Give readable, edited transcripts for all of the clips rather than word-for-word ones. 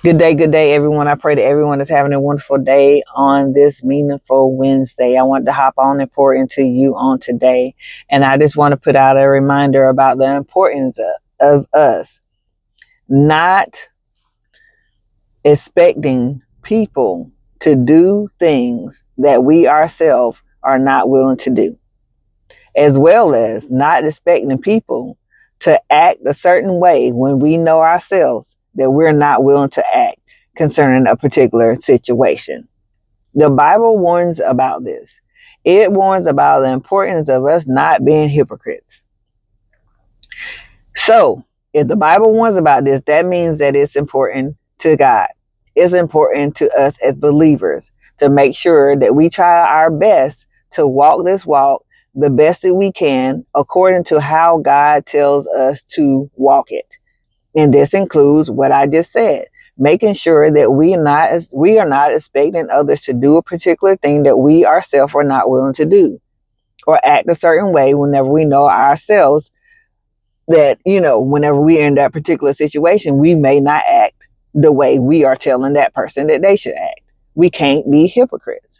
Good day, everyone. I pray that everyone is having a wonderful day on this meaningful Wednesday. I want to hop on and pour into you on today. And I just want to put out a reminder about the importance of us not expecting people to do things that we ourselves are not willing to do, as well as not expecting people to act a certain way when we know ourselves that we're not willing to act concerning a particular situation. The Bible warns about this. It warns about the importance of us not being hypocrites. So, if the Bible warns about this, that means that it's important to God. It's important to us as believers to make sure that we try our best to walk this walk the best that we can according to how God tells us to walk it. And this includes what I just said, making sure that we are not expecting others to do a particular thing that we ourselves are not willing to do, or act a certain way whenever we know ourselves that, whenever we are in that particular situation, we may not act the way we are telling that person that they should act. We can't be hypocrites.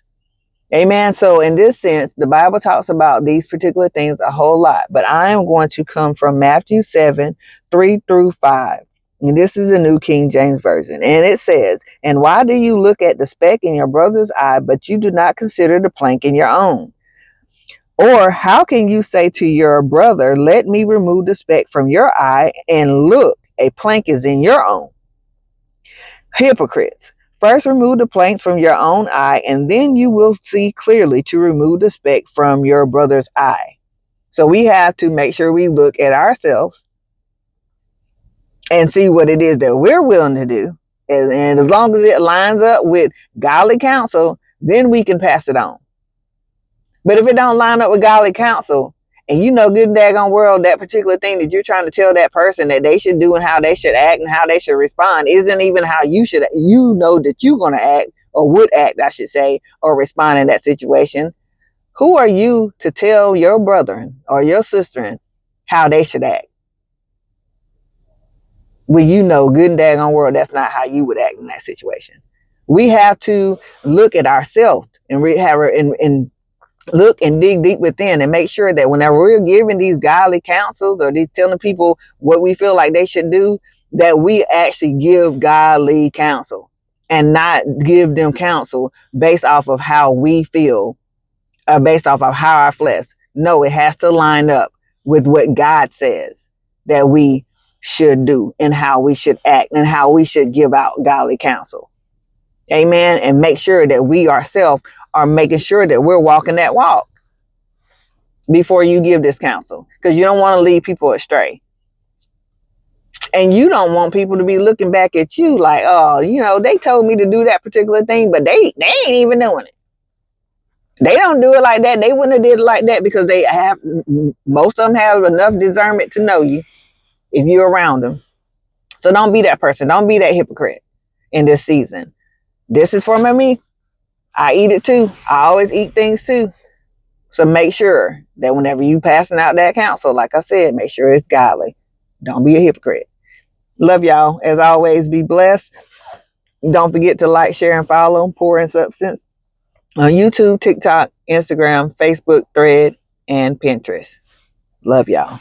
Amen. So in this sense, the Bible talks about these particular things a whole lot, but I am going to come from Matthew 7, 3 through 5. And this is the New King James Version. And it says, "And why do you look at the speck in your brother's eye, but you do not consider the plank in your own? Or how can you say to your brother, 'Let me remove the speck from your eye,' and look, a plank is in your own? Hypocrites. First remove the plank from your own eye, and then you will see clearly to remove the speck from your brother's eye." So we have to make sure we look at ourselves and see what it is that we're willing to do. And as long as it lines up with godly counsel, then we can pass it on. But if it don't line up with godly counsel, and you know good and daggone world that particular thing that you're trying to tell that person that they should do and how they should act and how they should respond isn't even how you know that you're going to act, or would act, I should say, or respond in that situation. Who are you to tell your brethren or your sister how they should act? Well, you know good and daggone world that's not how you would act in that situation. We have to look at ourselves and look and dig deep within and make sure that whenever we're giving these godly counsels or these telling people what we feel like they should do, that we actually give godly counsel and not give them counsel based off of how we feel, or based off of how our flesh. No, it has to line up with what God says that we should do and how we should act and how we should give out godly counsel. Amen. And make sure that we ourselves are making sure that we're walking that walk before you give this counsel, because you don't want to lead people astray. And you don't want people to be looking back at you like, oh, they told me to do that particular thing, but they ain't even doing it. They don't do it like that. They wouldn't have did it like that because most of them have enough discernment to know you if you're around them. So don't be that person. Don't be that hypocrite in this season. This is for me. I eat it too. I always eat things too. So make sure that whenever you passing out that counsel, like I said, make sure it's godly. Don't be a hypocrite. Love y'all. As always, be blessed. Don't forget to like, share, and follow Pour in Substance on YouTube, TikTok, Instagram, Facebook, Thread, and Pinterest. Love y'all.